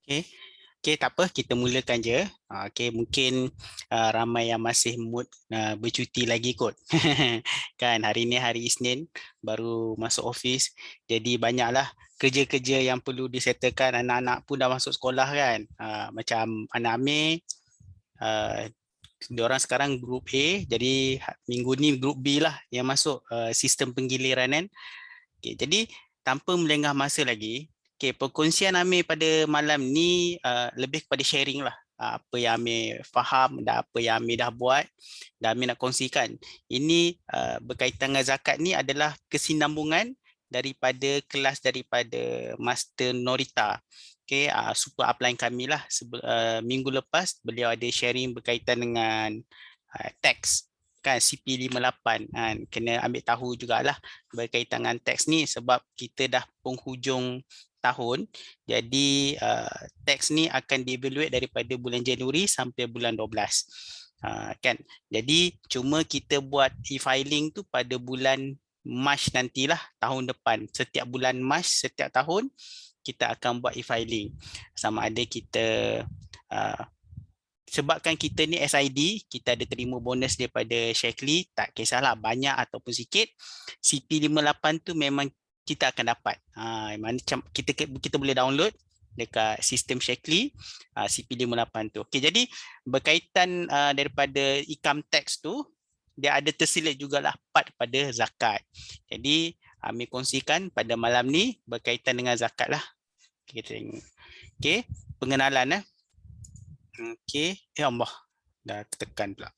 Okey. Okey, tak apa, kita mulakan je. Okey, mungkin ramai yang masih mood bercuti lagi kot. Kan hari ni hari Isnin, baru masuk office. Jadi banyaklah kerja-kerja yang perlu disettlekan. Anak-anak pun dah masuk sekolah kan. Macam anak Amir, uh, diorang sekarang group A. Jadi minggu ni group B lah yang masuk sistem penggiliran kan. Okay, jadi tanpa melengah masa lagi, okay, perkongsian Amir pada malam ni lebih kepada sharing lah. Apa yang Amir faham dan apa yang Amir dah buat dan Amir nak kongsikan. Ini berkaitan dengan zakat ni adalah kesinambungan daripada kelas daripada Master Norita. Okay, super upline kami lah. Minggu lepas beliau ada sharing berkaitan dengan teks kan CP58 kan, kena ambil tahu jugalah berkaitan dengan teks ni sebab kita dah penghujung tahun. Jadi teks ni akan dievaluate daripada bulan Januari sampai bulan 12. Kan. Jadi cuma kita buat e-filing tu pada bulan Mac nantilah tahun depan. Setiap bulan Mac setiap tahun kita akan buat e-filing. Sama ada kita sebabkan kita ni SID, kita ada terima bonus daripada Shakely, tak kisahlah banyak ataupun sikit, CP58 tu memang kita akan dapat. Macam kita boleh download dekat sistem Shakely CP58 tu. Okey, jadi berkaitan daripada income tax tu, dia ada tersilit jugalah part pada zakat. Jadi Amir kongsikan pada malam ni berkaitan dengan zakat lah. Okey, pengenalan Okey, ya Allah, dah tertekan pula.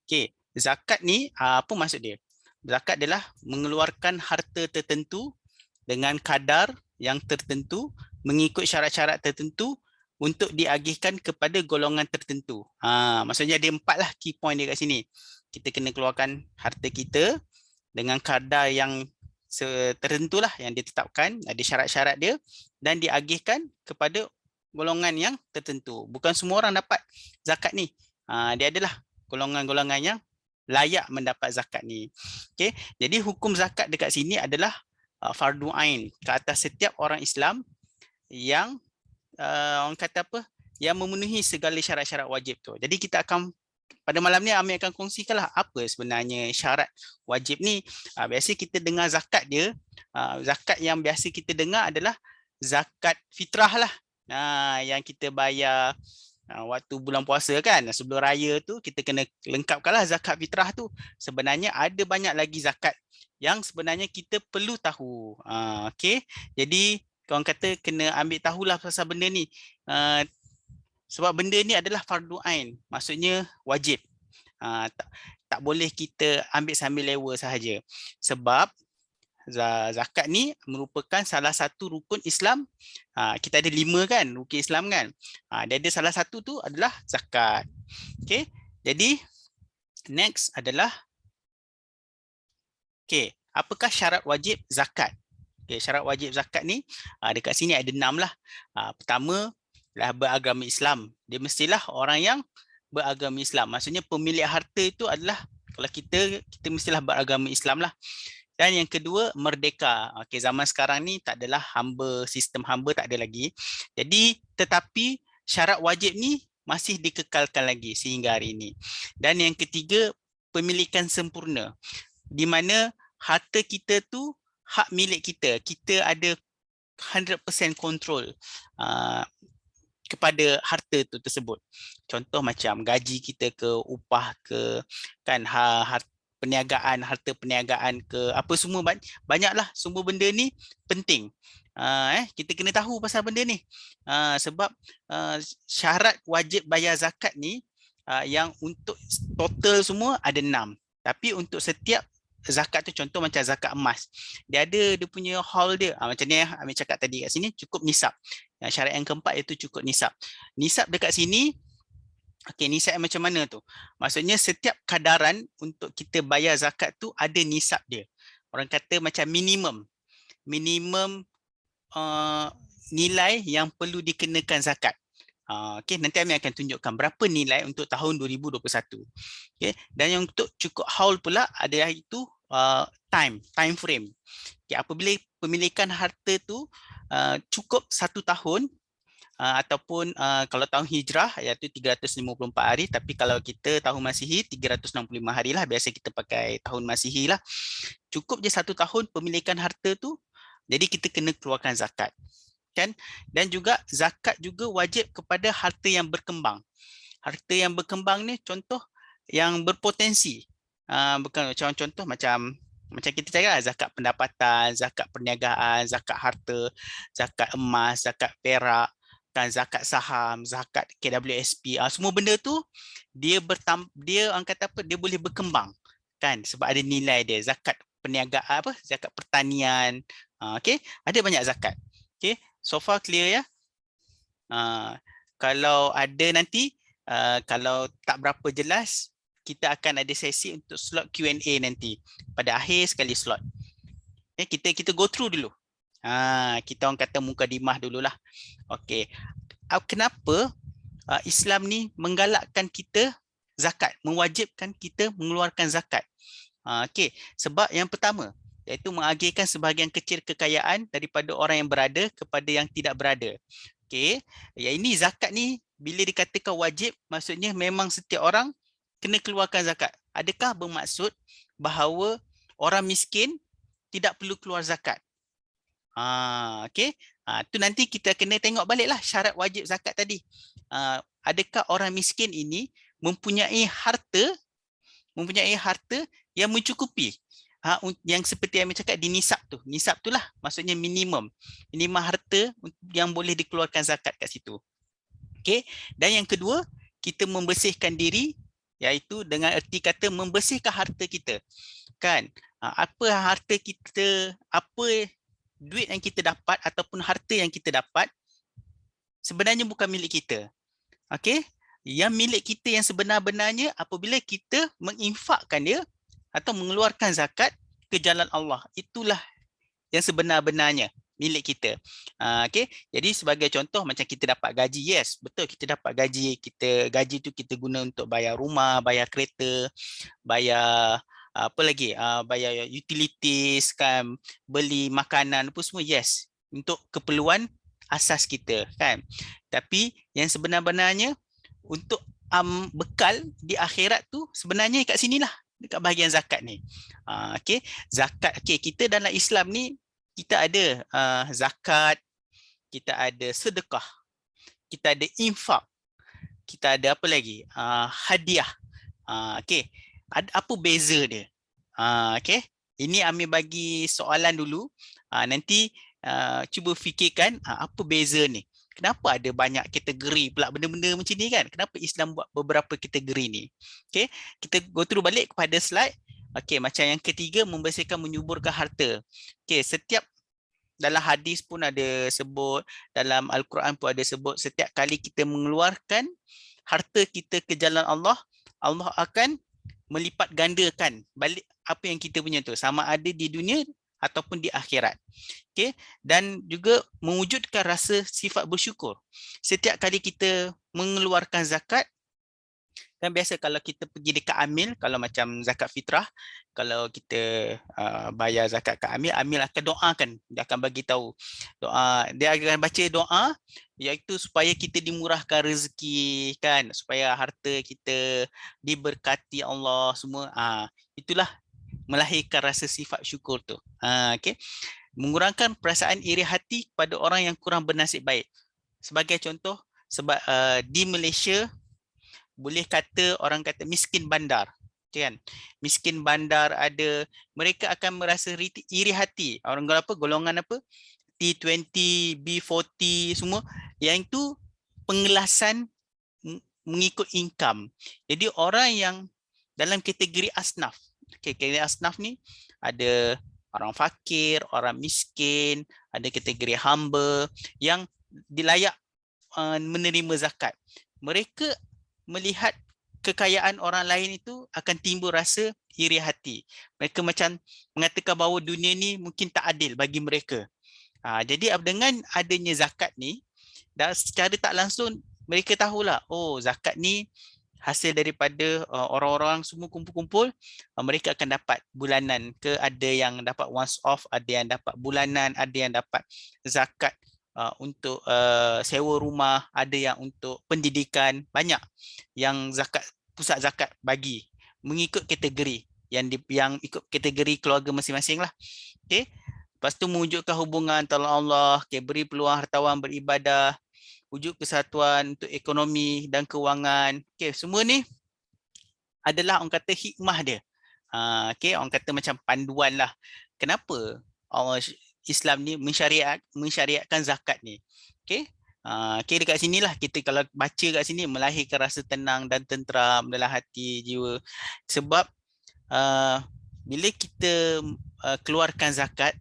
Okey, zakat ni apa maksud dia? Zakat adalah mengeluarkan harta tertentu dengan kadar yang tertentu mengikut syarat-syarat tertentu untuk diagihkan kepada golongan tertentu. Maksudnya ada 4 lah key point dia kat sini. Kita kena keluarkan harta kita dengan kadar yang tertentu lah yang ditetapkan, ada syarat-syarat dia dan diagihkan kepada golongan yang tertentu. Bukan semua orang dapat zakat ni. Dia adalah golongan-golongan yang layak mendapat zakat ni. Okay. Jadi hukum zakat dekat sini adalah fardu ain ke atas setiap orang Islam yang orang kata apa? Yang memenuhi segala syarat-syarat wajib tu. Jadi kita akan pada malam ni Amir akan kongsikanlah apa sebenarnya syarat wajib ni. Biasa kita dengar zakat dia, zakat yang biasa kita dengar adalah zakat fitrah lah. Yang kita bayar waktu bulan puasa kan, sebelum raya tu kita kena lengkapkanlah zakat fitrah tu. Sebenarnya ada banyak lagi zakat yang sebenarnya kita perlu tahu. Okay, jadi orang kata kena ambil tahulah pasal benda ni. Sebab benda ni adalah fardu ain, maksudnya wajib. Tak boleh kita ambil sambil lewa sahaja. Sebab zakat ni merupakan salah satu rukun Islam. Kita ada 5 kan, rukun Islam kan. Dia ada salah satu tu adalah zakat. Okay, jadi next adalah apakah syarat wajib zakat? Syarat wajib zakat ni dekat sini ada 6 lah. Pertama lah beragama Islam. Dia mestilah orang yang beragama Islam. Maksudnya pemilik harta itu adalah, kalau kita mestilah beragama Islam lah. Dan yang kedua, merdeka. Okay, zaman sekarang ni tak adalah hamba, sistem hamba tak ada lagi. Jadi tetapi syarat wajib ni masih dikekalkan lagi sehingga hari ini. Dan yang ketiga, pemilikan sempurna. Di mana harta kita tu hak milik kita. Kita ada 100% control kepada harta tu tersebut. Contoh macam gaji kita ke, upah ke, kan, perniagaan, harta perniagaan ke, apa semua banyaklah semua benda ni penting. Kita kena tahu pasal benda ni. Sebab syarat wajib bayar zakat ni yang untuk total semua ada 6. Tapi untuk setiap zakat tu, contoh macam zakat emas, dia ada dia punya haul dia. Macam ni Amir cakap tadi kat sini, cukup nisab. Syarat yang keempat iaitu cukup nisab. Nisab dekat sini, nisab macam mana tu? Maksudnya setiap kadaran untuk kita bayar zakat tu ada nisab dia. Orang kata macam minimum nilai yang perlu dikenakan zakat. Nanti Amir akan tunjukkan berapa nilai untuk tahun 2021. Dan yang untuk cukup haul pula adalah itu time frame. Apabila pemilikan harta tu cukup 1 tahun, ataupun kalau tahun hijrah iaitu 354 hari, tapi kalau kita tahun Masihi 365 hari lah, biasa kita pakai tahun Masihi lah. Cukup je 1 tahun pemilikan harta tu, jadi kita kena keluarkan zakat, kan? Dan juga zakat juga wajib kepada harta yang berkembang. Harta yang berkembang ni contoh yang berpotensi. Bukan macam contoh macam kita cakap lah, zakat pendapatan, zakat perniagaan, zakat harta, zakat emas, zakat perak, kan, zakat saham, zakat KWSP. Semua benda tu dia orang kata apa? Dia boleh berkembang, kan? Sebab ada nilai dia. Zakat perniagaan apa? Zakat pertanian. Okey, ada banyak zakat. Okey, so far clear ya? Kalau ada nanti, kalau tak berapa jelas, kita akan ada sesi untuk slot Q&A nanti pada akhir sekali slot. Kita go through dulu. Kita orang kata mukadimah dululah. Okey. Kenapa Islam ni menggalakkan kita zakat, mewajibkan kita mengeluarkan zakat? Okey, sebab yang pertama iaitu mengagihkan sebahagian kecil kekayaan daripada orang yang berada kepada yang tidak berada. Okey, ya, ini zakat ni bila dikatakan wajib, maksudnya memang setiap orang kena keluarkan zakat. Adakah bermaksud bahawa orang miskin tidak perlu keluar zakat? Okey. Tu nanti kita kena tengok baliklah syarat wajib zakat tadi. Adakah orang miskin ini mempunyai harta yang mencukupi, yang seperti yang cakap di nisab tu. Nisab tu lah maksudnya minimum harta yang boleh dikeluarkan zakat kat situ. Okey. Dan yang kedua, kita membersihkan diri, iaitu dengan erti kata membersihkan harta kita, kan? Apa harta kita, apa duit yang kita dapat ataupun harta yang kita dapat sebenarnya bukan milik kita. Okey? Yang milik kita yang sebenar-benarnya apabila kita menginfakkan dia atau mengeluarkan zakat ke jalan Allah. Itulah yang sebenar-benarnya milik kita. Okey. Jadi sebagai contoh, macam kita dapat gaji, yes, betul, kita dapat gaji. Gaji tu kita guna untuk bayar rumah, bayar kereta, bayar apa lagi? Bayar utilities, kan, beli makanan apa semua, yes, untuk keperluan asas kita, kan. Tapi yang sebenar-benarnya untuk bekal di akhirat tu sebenarnya kat sinilah, dekat bahagian zakat ni. Okey, zakat. Okey, kita dalam Islam ni kita ada zakat, kita ada sedekah, kita ada infak, kita ada apa lagi? Hadiah. Okey, apa beza dia? Okey, ini ambil bagi soalan dulu. Nanti cuba fikirkan apa beza ni. Kenapa ada banyak kategori pula benda-benda macam ni, kan? Kenapa Islam buat beberapa kategori ni? Okey, kita go through balik kepada slide. Okey, macam yang ketiga, membersihkan, menyuburkan harta. Okey, setiap dalam hadis pun ada sebut, dalam Al-Quran pun ada sebut, setiap kali kita mengeluarkan harta kita ke jalan Allah, Allah akan melipat gandakan balik apa yang kita punya tu, sama ada di dunia ataupun di akhirat. Okey, dan juga mewujudkan rasa sifat bersyukur. Setiap kali kita mengeluarkan zakat, kan biasa kalau kita pergi dekat amil, kalau macam zakat fitrah, kalau kita bayar zakat kat amil, amil akan doakan, dia akan bagi tahu doa, dia akan baca doa iaitu supaya kita dimurahkan rezeki, kan, supaya harta kita diberkati Allah semua. Itulah melahirkan rasa sifat syukur tu. Okey. Mengurangkan perasaan iri hati pada orang yang kurang bernasib baik. Sebagai contoh, sebab di Malaysia boleh kata orang kata miskin bandar, kan? Miskin bandar ada, mereka akan merasa iri hati. Orang apa, golongan apa? T20, B40 semua, yang itu pengelasan mengikut income. Jadi orang yang dalam kategori asnaf. Kategori asnaf ni ada orang fakir, orang miskin, ada kategori hamba yang dilayak menerima zakat. Mereka melihat kekayaan orang lain itu akan timbul rasa iri hati. Mereka macam mengatakan bahawa dunia ni mungkin tak adil bagi mereka. Jadi dengan adanya zakat ni, dan secara tak langsung mereka tahulah, oh, zakat ni hasil daripada orang-orang semua kumpul-kumpul, mereka akan dapat bulanan ke, ada yang dapat once off, ada yang dapat bulanan, ada yang dapat zakat untuk sewa rumah, ada yang untuk pendidikan, banyak yang pusat zakat bagi mengikut kategori yang ikut kategori keluarga masing-masing lah. Okey. Lepas tu mewujudkan hubungan antara Allah, okay, beri peluang hartawan beribadah, wujud kesatuan untuk ekonomi dan kewangan. Okey, semua ni adalah orang kata hikmah dia. Okey, orang kata macam panduan lah. Kenapa Allah Islam ni mensyariatkan zakat ni? Okey. Okay, dekat sinilah kita kalau baca kat sini melahirkan rasa tenang dan tenteram dalam hati jiwa. Sebab bila kita keluarkan zakat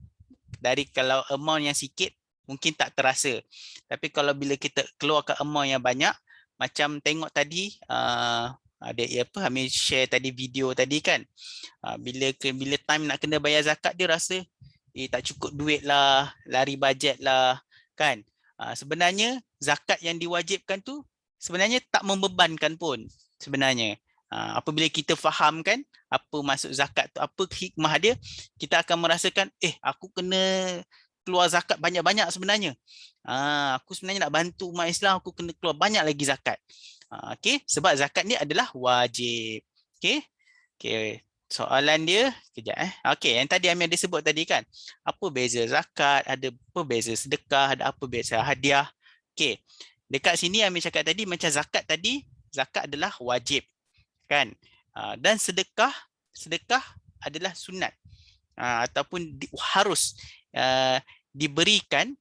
dari kalau amount yang sikit mungkin tak terasa. Tapi kalau bila kita keluarkan amount yang banyak, macam tengok tadi ada apa Hamid share tadi video tadi kan. Bila time nak kena bayar zakat dia rasa tak cukup duit lah, lari bajet lah kan. Sebenarnya zakat yang diwajibkan tu sebenarnya tak membebankan pun sebenarnya. Apabila kita fahamkan apa maksud zakat tu, apa hikmah dia, kita akan merasakan aku kena keluar zakat banyak-banyak sebenarnya. Aku sebenarnya nak bantu umat Islam, aku kena keluar banyak lagi zakat. Okey, sebab zakat ni adalah wajib. Okey. Okey, soalan dia kejap Okey, yang tadi Amir ada sebut tadi kan, apa beza zakat, ada apa beza sedekah, ada apa beza hadiah. Okey. Dekat sini Amir cakap tadi macam zakat tadi, zakat adalah wajib kan. Dan sedekah adalah sunat ataupun harus diberikan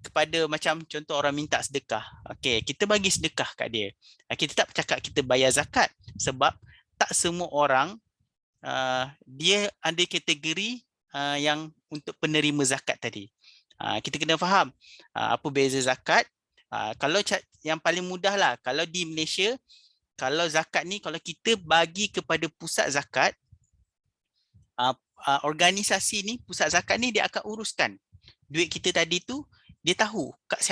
kepada macam contoh orang minta sedekah. Okey, kita bagi sedekah kat dia. Kita tak cakap kita bayar zakat sebab tak semua orang dia ada kategori yang untuk penerima zakat tadi. Kita kena faham apa beza zakat. Kalau yang paling mudah lah, kalau di Malaysia, kalau zakat ni kalau kita bagi kepada pusat zakat, organisasi ni, pusat zakat ni dia akan uruskan duit kita tadi tu, dia tahu kat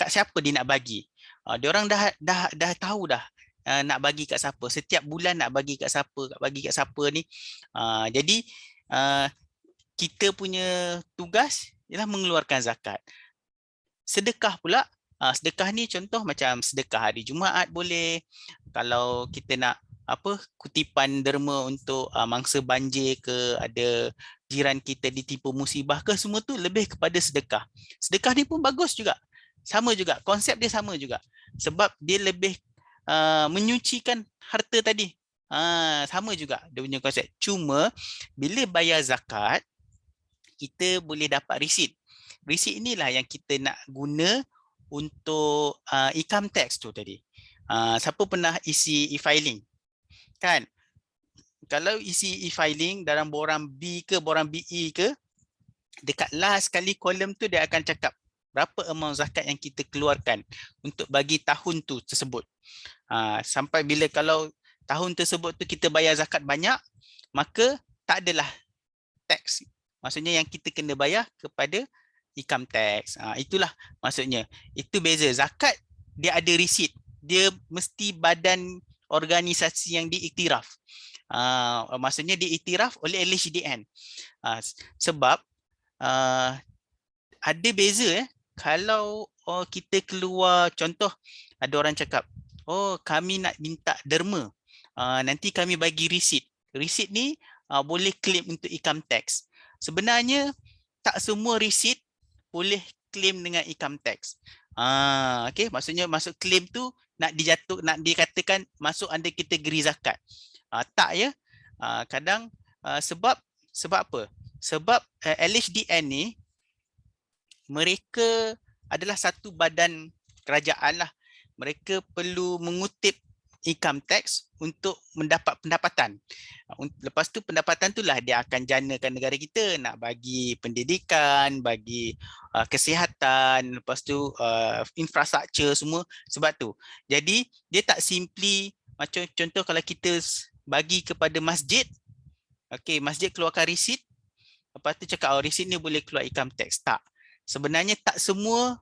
siapa dia nak bagi. Dia orang dah tahu dah nak bagi kat siapa, setiap bulan nak bagi kat siapa ni. Jadi kita punya tugas ialah mengeluarkan zakat. Sedekah pula, sedekah ni contoh macam sedekah hari Jumaat boleh. Kalau kita nak kutipan derma untuk mangsa banjir ke, ada jiran kita ditipu musibah ke, semua tu lebih kepada sedekah. Sedekah ni pun bagus juga. Sama juga, konsep dia sama juga. Sebab dia lebih menyucikan harta tadi. Sama juga dia punya konsep. Cuma bila bayar zakat, kita boleh dapat resit. Resit inilah yang kita nak guna untuk income tax tu tadi. Siapa pernah isi e-filing? Kan? Kalau isi e-filing dalam borang B ke borang BE ke, dekat last kali kolom tu dia akan cakap berapa amount zakat yang kita keluarkan untuk bagi tahun tu tersebut. Sampai bila kalau tahun tersebut tu kita bayar zakat banyak, maka tak adalah tax. Maksudnya yang kita kena bayar kepada income tax. Itulah maksudnya. Itu beza. Zakat dia ada receipt. Dia mesti badan organisasi yang diiktiraf. Maksudnya diiktiraf oleh LHDN. Sebab ada beza kalau kita keluar, contoh ada orang cakap, kami nak minta derma. Nanti kami bagi receipt. Receipt ni boleh claim untuk income tax. Sebenarnya tak semua receipt boleh claim dengan income tax. Okey, maksudnya masuk claim tu nak dikatakan masuk under kategori zakat. Tak ya. Kadang sebab apa? Sebab LHDN ni mereka adalah satu badan kerajaan lah. Mereka perlu mengutip income tax untuk mendapat pendapatan. Lepas tu pendapatan itulah dia akan janakan negara kita, nak bagi pendidikan, bagi kesihatan, lepas tu infrastruktur semua, sebab tu. Jadi dia tak simply macam contoh kalau kita bagi kepada masjid, okey, masjid keluarkan resit, lepas tu cakap resit ni boleh keluar income tax. Tak. Sebenarnya tak semua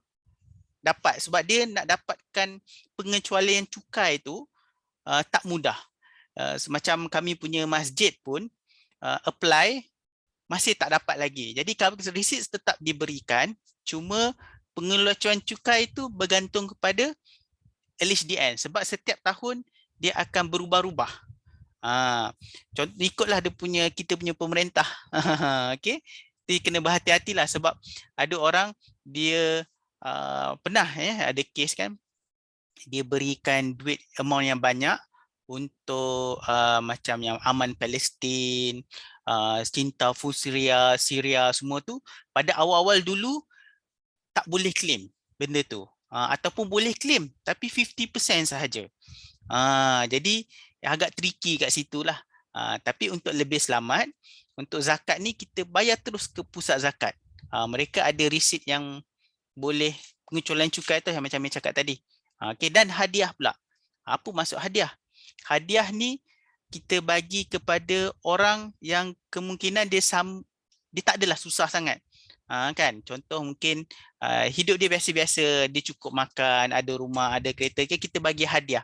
dapat, sebab dia nak dapatkan pengecualian cukai tu tak mudah. Semacam kami punya masjid pun apply masih tak dapat lagi. Jadi receipt tetap diberikan, cuma pengeluaran cukai itu bergantung kepada LHDN sebab setiap tahun dia akan berubah-ubah. Contoh ikutlah dia punya kita punya pemerintah. Okey. Jadi kena berhati-hatilah sebab ada orang dia pernah ada kes kan dia berikan duit amount yang banyak untuk macam yang aman Palestin, cinta Syria, Syria semua tu pada awal-awal dulu tak boleh claim benda tu. Ataupun boleh claim tapi 50% sahaja. Jadi agak tricky kat situlah. Tapi untuk lebih selamat, untuk zakat ni kita bayar terus ke pusat zakat. Mereka ada resit yang boleh pengecualian cukai tu yang macam saya cakap tadi. Okay, dan hadiah pula. Apa maksud hadiah? Hadiah ni kita bagi kepada orang yang kemungkinan dia tak adalah susah sangat. Kan contoh mungkin hidup dia biasa-biasa, dia cukup makan, ada rumah, ada kereta, kita bagi hadiah.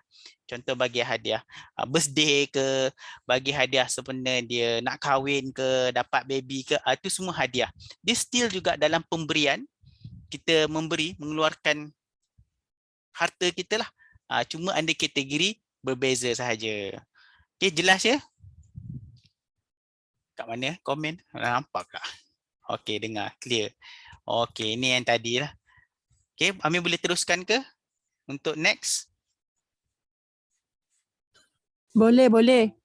Contoh bagi hadiah birthday ke, bagi hadiah sebenarnya dia nak kahwin ke, dapat baby ke, itu semua hadiah. Dia still juga dalam pemberian, kita mengeluarkan harta kita lah. Cuma ada kategori berbeza sahaja. Okay, jelas ya? Kat mana? Komen? Nampak tak? Okay, dengar. Clear. Okay, ini yang tadi lah. Okay, Amir boleh teruskan ke? Untuk next? Boleh, boleh.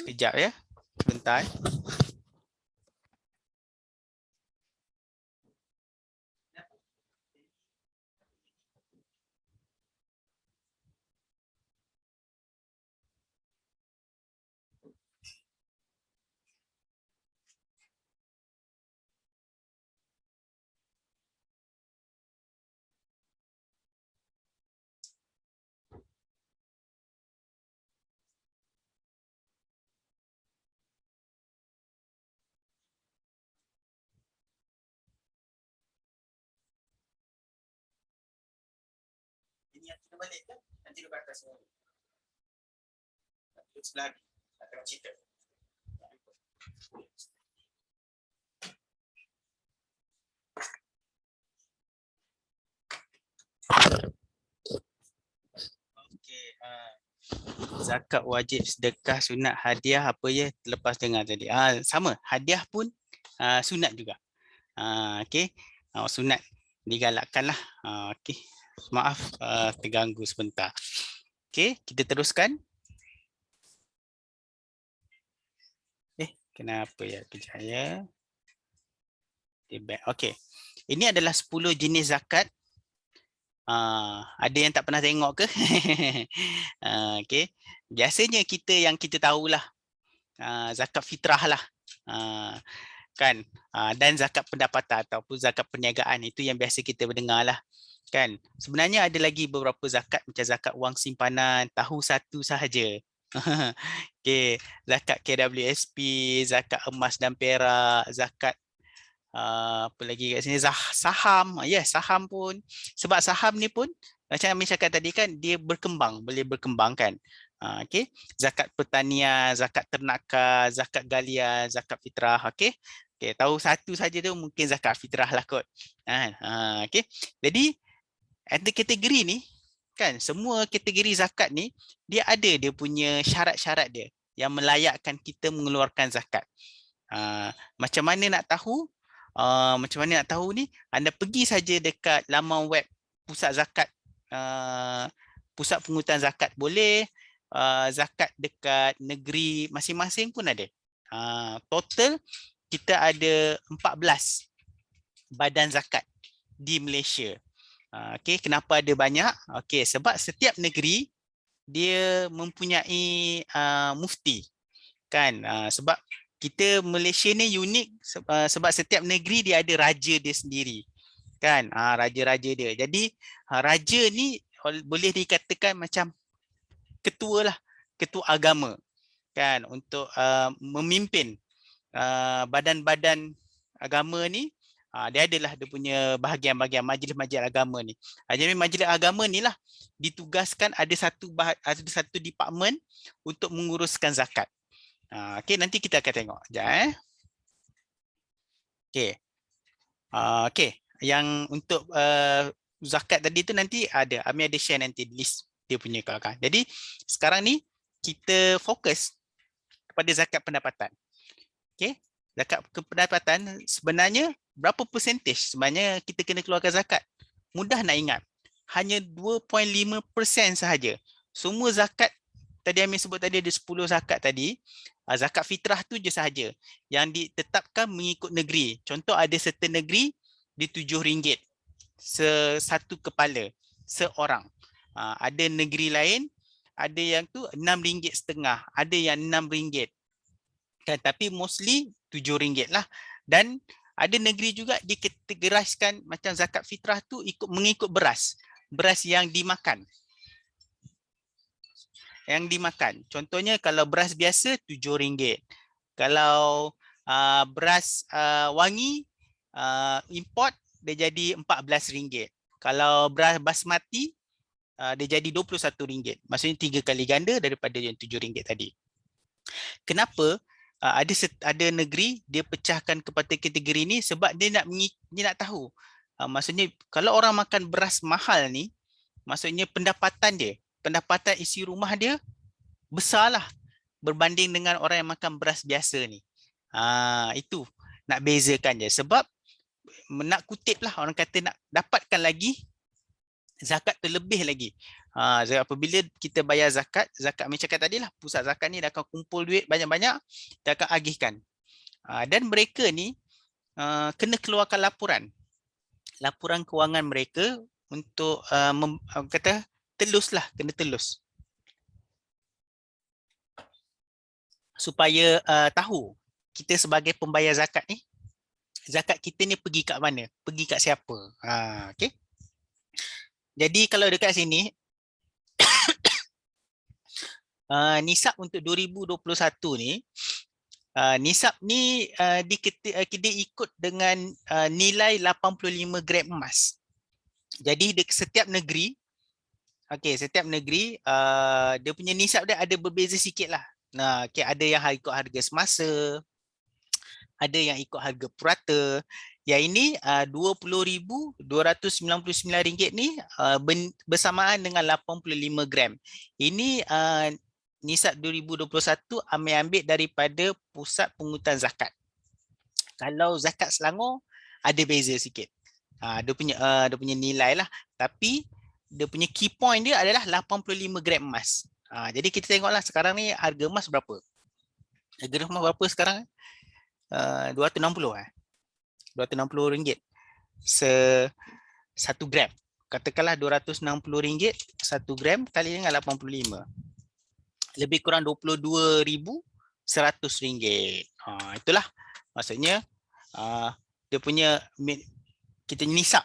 Sekejap ya. Sebentar. Ini yang kita balik kan? Nanti duduk kat atas semua. Duduk sebelah ni. Nak tengok cerita. Okey, zakat wajib, sedekah, sunat, hadiah apa ya terlepas dengar tadi. Sama, hadiah pun sunat juga. Okey. Sunat digalakkanlah. Okey. Maaf terganggu sebentar. Okey, kita teruskan. Kenapa ya kejap ya. Okey. Ini adalah 10 jenis zakat. Ada yang tak pernah tengok ke? Okey. Biasanya yang kita tahulah zakat fitrah lah. Kan? Dan zakat pendapatan ataupun zakat perniagaan, itu yang biasa kita mendengar lah. Kan? Sebenarnya ada lagi beberapa zakat macam zakat wang simpanan, tahu satu sahaja. Okey, zakat KWSP, zakat emas dan perak, zakat apa lagi kat sini, saham. Saham pun. Sebab saham ni pun macam Amir cakap tadi kan, dia berkembang, boleh berkembang kan. Okey, zakat pertanian, zakat ternakan, zakat galian, zakat fitrah. Okey. Okey, tahu satu saja tu mungkin zakat fitrah lah kot. Okey. Jadi ada kategori ni kan, semua kategori zakat ni dia ada dia punya syarat-syarat dia yang melayakkan kita mengeluarkan zakat. Macam mana nak tahu? Macam mana nak tahu ni? Anda pergi saja dekat laman web pusat zakat, pusat pungutan zakat boleh, zakat dekat negeri masing-masing pun ada. Total kita ada 14 badan zakat di Malaysia. Okey, kenapa ada banyak? Okey, sebab setiap negeri dia mempunyai mufti. Kan? Sebab kita Malaysia ni unik sebab setiap negeri dia ada raja dia sendiri. Kan? Raja-raja dia. Jadi raja ni boleh dikatakan macam ketua lah, ketua agama. Kan? Untuk memimpin badan-badan agama ni. Dia adalah dia punya bahagian-bahagian majlis-majlis agama ni. Jadi majlis agama ni lah ditugaskan ada satu department untuk menguruskan zakat. Okey, nanti kita akan tengok. Sekejap. Okey. Okey, yang untuk zakat tadi tu nanti ada Ami ada share nanti list dia punya kawan-kawan. Jadi sekarang ni kita fokus kepada zakat pendapatan. Okey. Zakat pendapatan sebenarnya berapa percentage sebenarnya kita kena keluarkan zakat? Mudah nak ingat. Hanya 2.5% sahaja. Semua zakat tadi Amir sebut tadi ada 10 zakat tadi. Zakat fitrah tu je sahaja yang ditetapkan mengikut negeri. Contoh ada certain negeri di RM7 satu kepala seorang. Ada negeri lain ada yang tu RM6.5, ada yang RM6. Kan, tapi mostly RM7 lah. Dan ada negeri juga dikategoriskan macam zakat fitrah tu mengikut beras. Beras yang dimakan. Yang dimakan. Contohnya kalau beras biasa RM7. Kalau beras wangi import dia jadi RM14. Kalau beras basmati dia jadi RM21. Maksudnya 3 kali ganda daripada yang RM7 tadi. Kenapa ada negeri dia pecahkan kepada kategori ni sebab dia nak tahu. Maksudnya kalau orang makan beras mahal ni, maksudnya pendapatan isi rumah dia besarlah berbanding dengan orang yang makan beras biasa ni. Itu nak bezakan je sebab nak kutip lah orang kata nak dapatkan lagi zakat terlebih lagi. Apabila kita bayar zakat macam cakap tadi lah, pusat zakat ni dia akan kumpul duit banyak-banyak, dia akan agihkan. Dan mereka ni kena keluarkan laporan kewangan mereka untuk kata telus lah, kena telus. Supaya tahu kita sebagai pembayar zakat ni, zakat kita ni pergi kat mana, pergi kat siapa. Okay. Jadi kalau dekat sini, nisab untuk 2021 ni, nisab ni dia ikut dengan nilai 85 gram emas. Jadi setiap negeri, setiap negeri dia punya nisab dia ada berbeza sikit lah. Ada yang ikut harga semasa, ada yang ikut harga purata. Yang ini RM20,299 ni bersamaan dengan 85 gram. Ini nisab 2021 ambil daripada Pusat Pungutan Zakat. Kalau zakat Selangor ada beza sikit. Dia punya nilai lah. Tapi dia punya key point dia adalah 85 gram emas. Jadi kita tengoklah sekarang ni harga emas berapa. Harga emas berapa sekarang? RM260. RM260 satu gram. Katakanlah RM260 satu gram kali dengan 85. Lebih kurang RM22,100. Itulah maksudnya dia punya kita nisab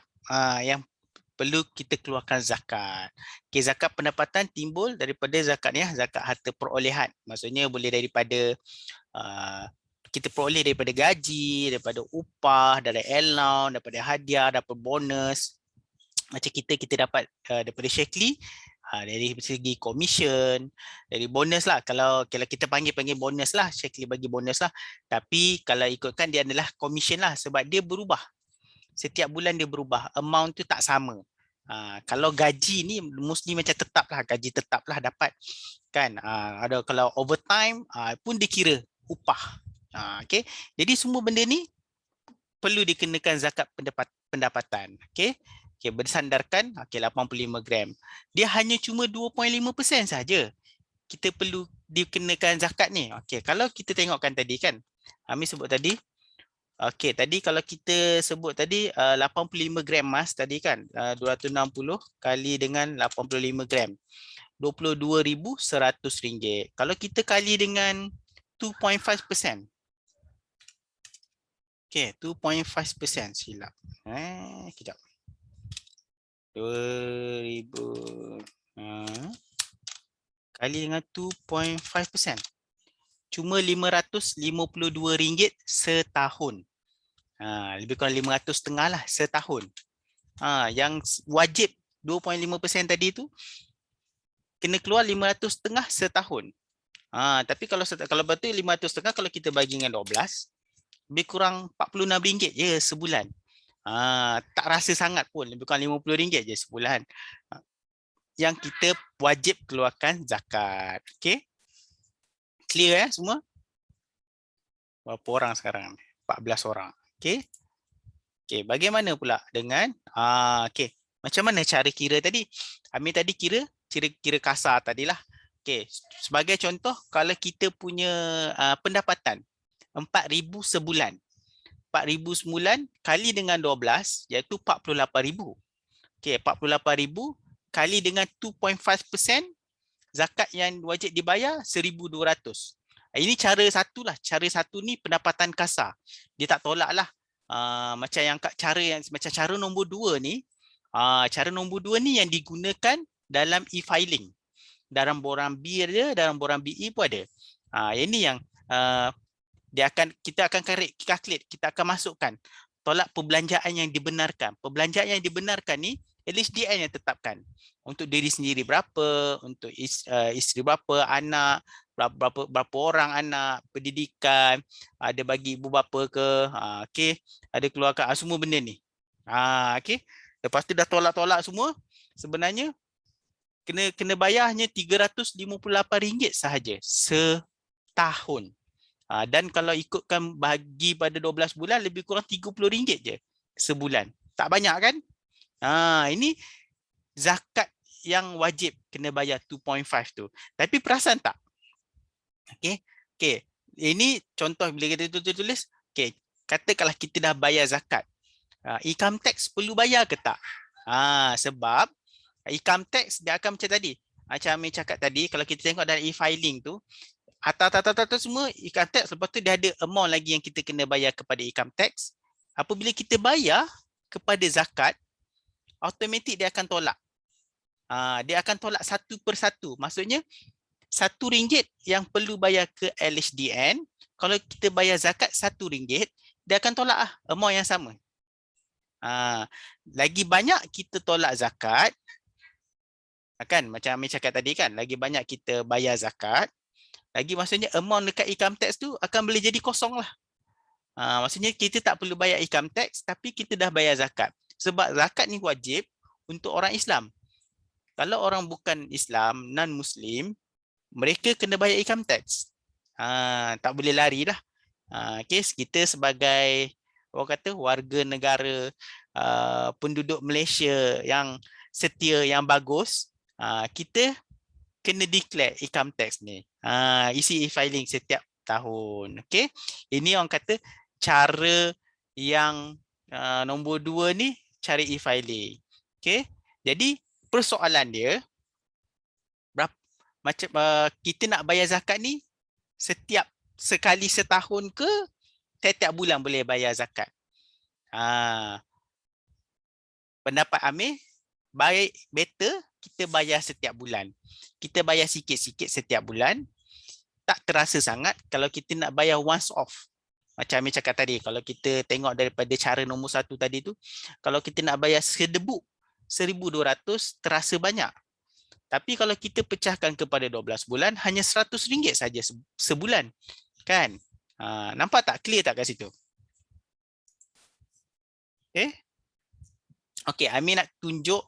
yang perlu kita keluarkan zakat. Zakat pendapatan timbul daripada zakat ni, zakat harta perolehan. Maksudnya boleh daripada kita peroleh daripada gaji, daripada upah, dari allowance, daripada hadiah, dapat bonus. Macam kita dapat daripada Shekli, dari segi commission, dari bonus lah. Kalau kita panggil bonus lah, Shekli bagi bonus lah. Tapi kalau ikutkan dia adalah commission lah sebab dia berubah. Setiap bulan dia berubah, amount tu tak sama. Kalau gaji ni mesti macam tetap lah, gaji tetap lah dapat kan. Ada kalau overtime pun dikira upah. Okay. Jadi semua benda ni perlu dikenakan zakat pendapatan. Okay. Bersandarkan 85 gram. Dia hanya cuma 2.5% saja. Kita perlu dikenakan zakat ni. Okay. Kalau kita tengokkan tadi kan, Amir sebut tadi. Okay, tadi kalau kita sebut tadi 85 gram emas tadi kan, 260 kali dengan 85 gram. RM22,100. Kalau kita kali dengan 2.5%. Okay, 2.5% silap. Kejap. 2000 kali dengan 2.5%. Cuma RM552 setahun. Lebih kurang 500 lah setahun. Yang wajib 2.5% tadi tu kena keluar 500 setahun. Tapi kalau betul 500 kalau kita bagi dengan 12, lebih kurang RM46 je sebulan. Tak rasa sangat pun, lebih kurang RM50 je sebulan. Yang kita wajib keluarkan zakat. Okey? Clear semua? Berapa orang sekarang? 14 orang. Okey? Okey, bagaimana pula dengan okey. Macam mana cara kira tadi? Amir tadi kira kasar tadilah. Okey, sebagai contoh kalau kita punya pendapatan 4,000 sebulan. 4,000 sebulan kali dengan 12 iaitu 48,000. Okey, 48,000 kali dengan 2.5% zakat yang wajib dibayar 1,200. Ini cara satulah. Cara satu ni pendapatan kasar. Dia tak tolak lah. Macam yang macam cara nombor 2 ni, cara nombor 2 ni yang digunakan dalam e-filing. Dalam borang B ada, dalam borang BE pun ada. Ini yang kita akan calculate, kita akan masukkan tolak perbelanjaan yang dibenarkan. Perbelanjaan yang dibenarkan ni LHDN yang tetapkan. Untuk diri sendiri berapa, untuk isteri berapa, anak berapa orang anak, pendidikan, ada bagi ibu bapa ke, okey, ada keluarkan semua benda ni. Okey. Lepas tu dah tolak-tolak semua, sebenarnya kena bayar hanya RM358 sahaja setahun. Dan kalau ikutkan bagi pada 12 bulan lebih kurang RM30 je sebulan. Tak banyak kan? Ini zakat yang wajib kena bayar 2.5 tu. Tapi perasan tak? Okey. Okey. Ini contoh bila kita tulis, okey, katakanlah kita dah bayar zakat. Income tax perlu bayar ke tak? Sebab income tax dia akan macam tadi. Macam Amir cakap tadi, kalau kita tengok dalam e-filing tu, atas semua income tax, lepas tu dia ada amount lagi yang kita kena bayar kepada income tax. Apabila kita bayar kepada zakat, automatik dia akan tolak. Dia akan tolak satu persatu. Maksudnya RM1 yang perlu bayar ke LHDN, kalau kita bayar zakat RM1, dia akan tolak amount yang sama. Lagi banyak kita tolak zakat, kan macam Amir cakap tadi kan, lagi banyak kita bayar zakat, lagi maksudnya amount dekat income tax tu akan boleh jadi kosong lah. Maksudnya kita tak perlu bayar income tax tapi kita dah bayar zakat. Sebab zakat ni wajib untuk orang Islam. Kalau orang bukan Islam, non-Muslim, mereka kena bayar income tax. Tak boleh lari lah. Okay, kita sebagai orang kata warga negara, penduduk Malaysia yang setia, yang bagus, kita kena declare income tax ni. Isi e-filing setiap tahun. Okay, ini orang kata cara yang nombor 2 ni, cara e-filing. Okay, jadi persoalan dia, macam kita nak bayar zakat ni sekali setahun ke tiap-tiap bulan boleh bayar zakat? Pendapat Amir, better kita bayar setiap bulan. Kita bayar sikit-sikit setiap bulan, tak terasa sangat. Kalau kita nak bayar once off, macam Amir cakap tadi, kalau kita tengok daripada cara nombor 1 tadi tu, kalau kita nak bayar sedebuk 1,200 terasa banyak. Tapi kalau kita pecahkan kepada 12 bulan, hanya RM100 saja sebulan. Kan? Nampak tak? Clear tak kat situ? Okay. Okay, Amir nak tunjuk.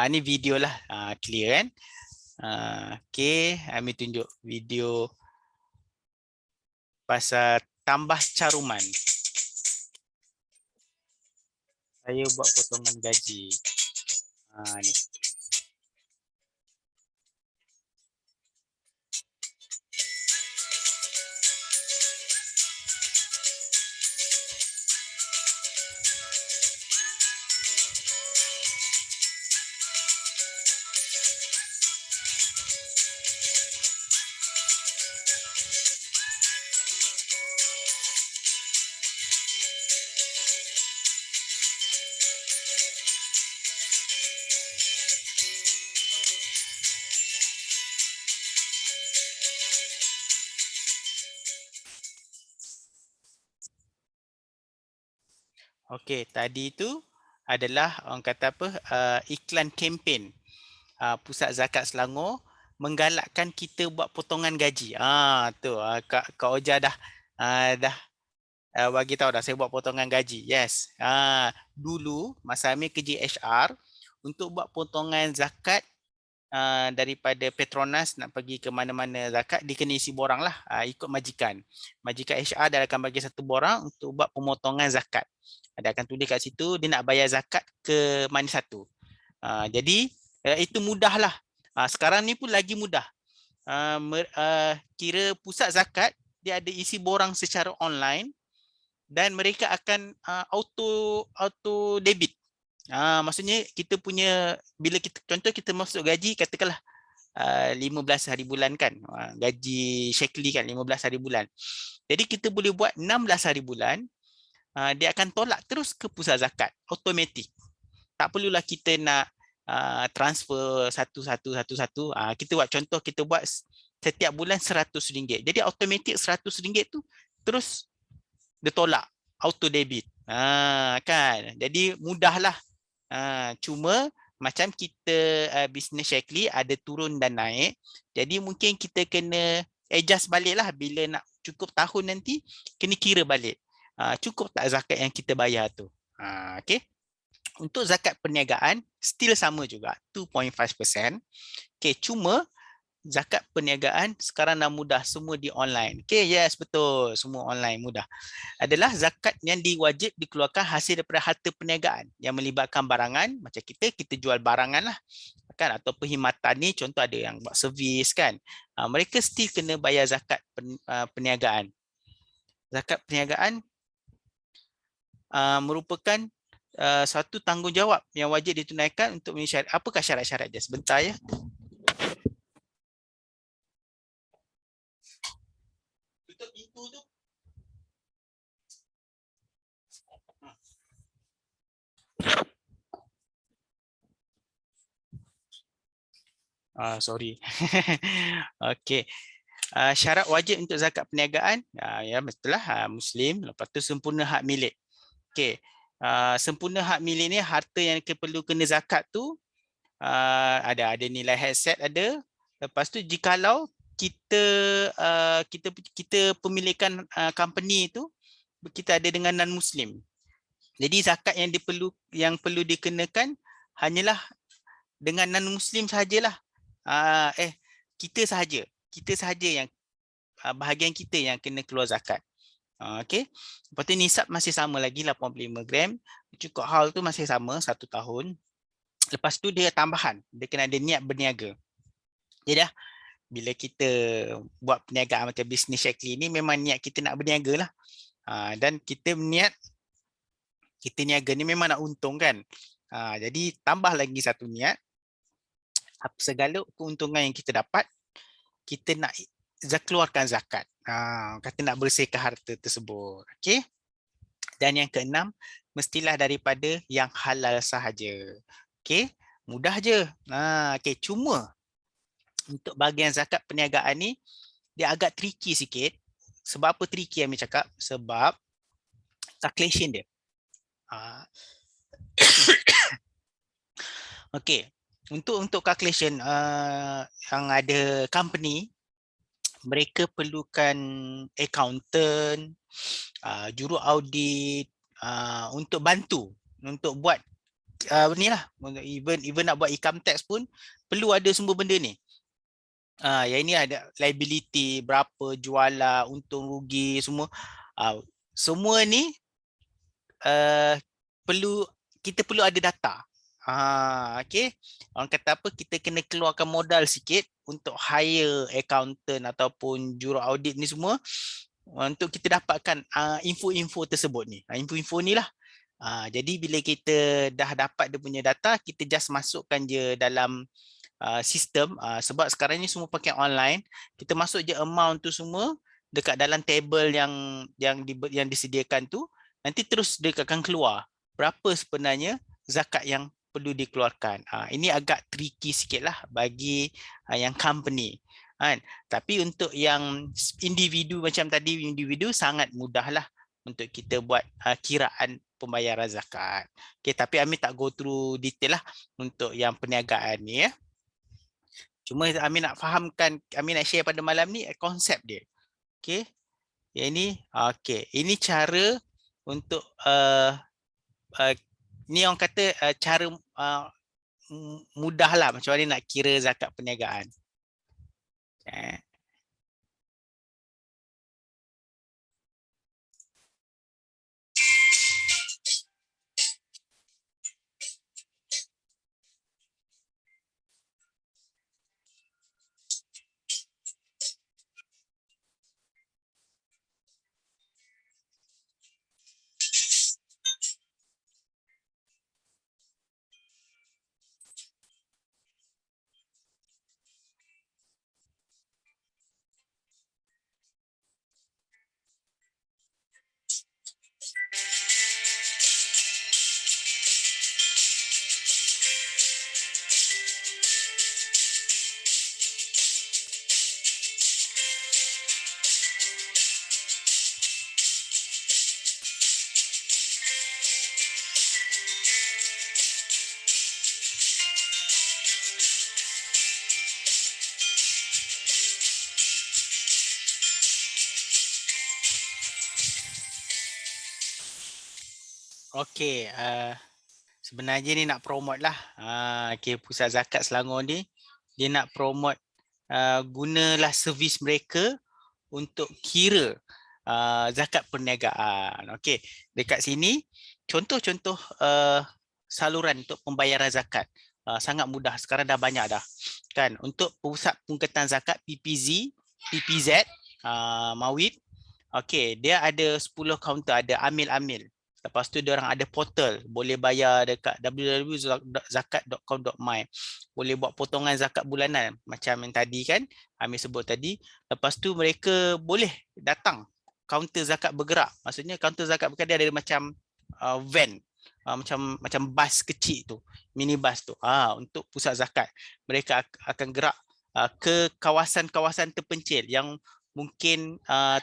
Ni video lah. Clear kan? Okay, Amir tunjuk video pasal tambah caruman. Saya buat potongan gaji. Ni. Okey, tadi itu adalah orang kata apa, iklan kempen Pusat Zakat Selangor menggalakkan kita buat potongan gaji. Tu Kak Oja dah bagi tahu dah saya buat potongan gaji. Yes. Dulu masa Amir kerja HR untuk buat potongan zakat daripada Petronas nak pergi ke mana-mana zakat dia kena isi borang lah ikut majikan. Majikan HR dia akan bagi satu borang untuk buat pemotongan zakat. Dia akan tulis kat situ dia nak bayar zakat ke mana satu. Jadi itu mudahlah. Sekarang ni pun lagi mudah. Kira pusat zakat dia ada isi borang secara online dan mereka akan auto debit. Maksudnya kita punya bila kita contoh kita masuk gaji katakanlah 15 hari bulan kan, gaji Shekli kan 15 hari bulan. Jadi kita boleh buat 16 hari bulan, dia akan tolak terus ke pusat zakat automatik. Tak perlulah kita nak transfer satu. Kita buat contoh kita buat setiap bulan RM100. Jadi automatik RM100 tu terus dia tolak auto debit. Kan. Jadi mudahlah. Cuma macam kita bisnes Shekli ada turun dan naik. Jadi mungkin kita kena adjust balik lah bila nak cukup tahun nanti kena kira balik. Cukup tak zakat yang kita bayar tu. Okay. Untuk zakat perniagaan still sama juga 2.5%. Okay, cuma zakat perniagaan sekarang dah mudah semua di online. Okay, yes betul semua online mudah. Adalah zakat yang diwajib dikeluarkan hasil daripada harta perniagaan yang melibatkan barangan macam kita jual barangan lah kan atau perkhidmatan ni contoh ada yang buat servis kan. Mereka still kena bayar zakat perniagaan. Zakat perniagaan merupakan satu tanggungjawab yang wajib ditunaikan untuk memenuhi syarat. Apakah syarat-syarat dia? Sebentar ya. Tutup pintu tu. Sorry. Okey. Syarat wajib untuk zakat perniagaan ya betul lah Muslim, lepas tu sempurna hak milik. Okey. Sempurna hak milik ni harta yang perlu kena zakat tu ada nilai aset ada. Lepas tu jikalau kita pemilikan company tu kita ada dengan non Muslim. Jadi zakat yang perlu dikenakan hanyalah dengan non Muslim sahajalah. Kita sahaja yang bahagian kita yang kena keluar zakat. Okey. Lepas tu nisab masih sama lagi 85 gram. Cukup haul tu masih sama 1 tahun. Lepas tu dia tambahan, dia kena ada niat berniaga. Jadi dah bila kita buat perniagaan macam bisnes Shekli ni memang niat kita nak berniaga lah. Dan kita niat kita niaga ni memang nak untung kan. Jadi tambah lagi satu niat. Segala keuntungan yang kita dapat kita nak keluarkan zakat. Kata nak bersihkan harta tersebut. Okey. Dan yang keenam mestilah daripada yang halal sahaja. Okey, mudah je. Okey, cuma untuk bahagian zakat perniagaan ni dia agak tricky sikit. Sebab apa tricky Amir cakap? Sebab calculation dia. Okey, untuk calculation yang ada company mereka perlukan accountant, juru audit untuk bantu untuk buat ni lah, even nak buat income tax pun perlu ada semua benda ni. Yang ini ada liability, berapa jualan, untung rugi semua. Semua ni kita perlu ada data. Okay. Orang kata apa, kita kena keluarkan modal sikit untuk hire accountant ataupun juru audit ni semua untuk kita dapatkan info-info tersebut ni. Info-info ni lah. Jadi bila kita dah dapat dia punya data, kita just masukkan je dalam sistem. Sebab sekarang ni semua pakai online, kita masuk je amount tu semua dekat dalam table yang disediakan tu, nanti terus dia akan keluar berapa sebenarnya zakat yang perlu dikeluarkan. Ini agak tricky sikit lah bagi yang company. Tapi untuk yang individu macam tadi, individu sangat mudah lah untuk kita buat kiraan pembayaran zakat. Okay, tapi Amir tak go through detail lah untuk yang perniagaan ni ya. Cuma Amir nak fahamkan, Amir nak share pada malam ni konsep dia. Okay. Yang ini, okey. Ini cara untuk ni orang kata cara mudah lah macam mana nak kira zakat perniagaan. Eh. Okey, sebenarnya ni nak promote lah. Okay, Pusat Zakat Selangor ni, dia nak promote gunalah servis mereka untuk kira zakat perniagaan. Okey, dekat sini contoh-contoh saluran untuk pembayaran zakat. Sangat mudah, sekarang dah banyak dah. Kan, untuk Pusat Pengangkatan Zakat PPZ, Mawib. Okey, dia ada 10 kaunter, ada amil-amil. Lepas tu dia orang ada portal, boleh bayar dekat www.zakat.com.my. Boleh buat potongan zakat bulanan macam yang tadi kan Amir sebut tadi. Lepas tu mereka boleh datang kaunter zakat bergerak. Maksudnya kaunter zakat bergerak dia ada macam van, macam bas kecil tu, minibus tu. Untuk pusat zakat. Mereka akan gerak ke kawasan-kawasan terpencil yang mungkin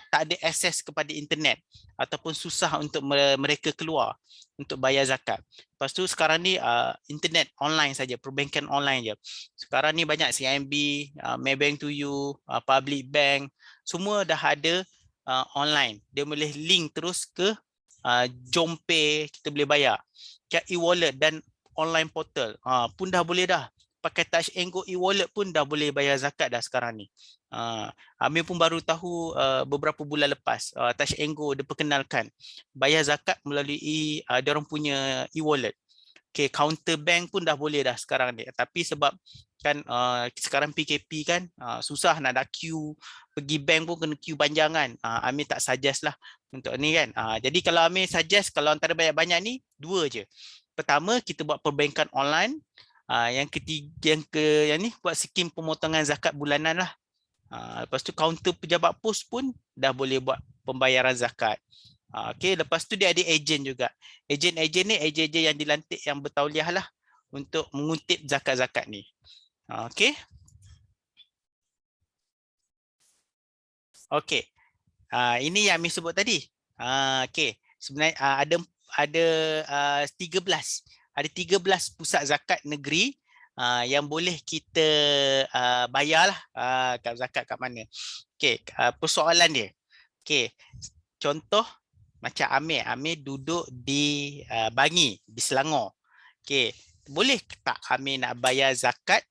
tak ada akses kepada internet ataupun susah untuk mereka keluar untuk bayar zakat. Lepas tu sekarang ni internet online saja, perbankan online je. Sekarang ni banyak CIMB, Maybank to You, Public Bank, semua dah ada online. Dia boleh link terus ke JomPay, kita boleh bayar. E-wallet dan online portal pun dah boleh dah. Pakai Touch and Go e-wallet pun dah boleh bayar zakat dah sekarang ni. Amir pun baru tahu beberapa bulan lepas Touch and Go diperkenalkan bayar zakat melalui dia orang punya e-wallet. Okay, counter bank pun dah boleh dah sekarang ni. Tapi sebab kan sekarang PKP kan susah nak ada queue, pergi bank pun kena queue panjang kan. Amir tak suggest lah untuk ni kan. Jadi kalau Amir suggest kalau antara banyak-banyak ni dua je. Pertama kita buat perbankan online. Yang ketiga yang ni buat skim pemotongan zakat bulanan lah. Lepas tu kaunter pejabat pos pun dah boleh buat pembayaran zakat. Okey, lepas tu dia ada ejen juga. Ejen-ejen ni ejen-ejen yang dilantik yang bertauliah lah untuk mengutip zakat-zakat ni. Okey. Okey. Ini yang Amir sebut tadi. Okey. Sebenarnya ada 13. Ada 13 pusat zakat negeri yang boleh kita bayarlah zakat kat mana. Okey, persoalan dia. Okey. Contoh macam Amir duduk di Bangi, di Selangor. Okey, boleh tak Amir nak bayar zakat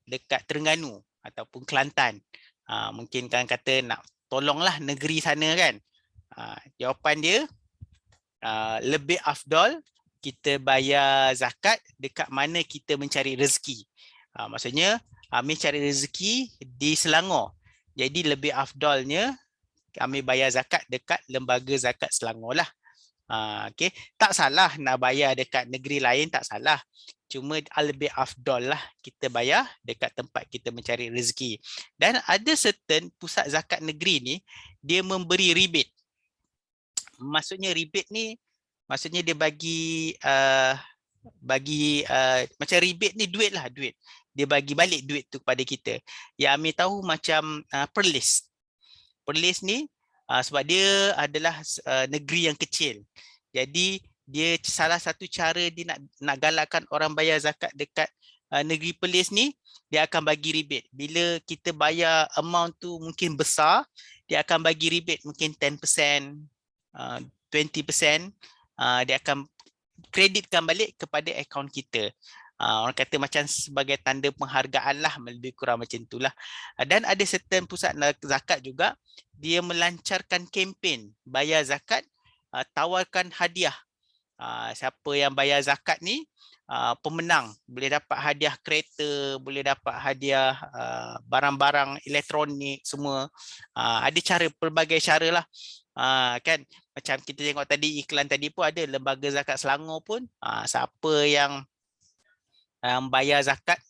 dekat Terengganu ataupun Kelantan? Mungkin kan kata nak tolonglah negeri sana kan. Jawapan dia lebih afdal kita bayar zakat dekat mana kita mencari rezeki. Maksudnya Amir cari rezeki di Selangor. Jadi lebih afdalnya Amir bayar zakat dekat lembaga zakat Selangor lah. Okay. Tak salah nak bayar dekat negeri lain, tak salah. Cuma lebih afdal lah kita bayar dekat tempat kita mencari rezeki. Dan ada certain pusat zakat negeri ni, dia memberi rebate. Maksudnya rebate ni, maksudnya dia bagi macam rebate ni duit lah, duit. Dia bagi balik duit tu kepada kita. Yang Amir tahu macam Perlis. Perlis ni sebab dia adalah negeri yang kecil. Jadi dia salah satu cara dia nak galakkan orang bayar zakat dekat negeri Perlis ni, dia akan bagi rebate. Bila kita bayar amount tu mungkin besar, dia akan bagi rebate mungkin 10%, 20%, dia akan kreditkan balik kepada akaun kita. Orang kata macam sebagai tanda penghargaan lah, lebih kurang macam itulah. Dan ada certain pusat zakat juga, dia melancarkan kempen bayar zakat, tawarkan hadiah. Siapa yang bayar zakat ni, pemenang boleh dapat hadiah kereta, boleh dapat hadiah barang-barang elektronik semua. Ada cara, pelbagai cara lah. Kan macam kita tengok tadi iklan tadi pun ada Lembaga Zakat Selangor pun, siapa yang bayar zakat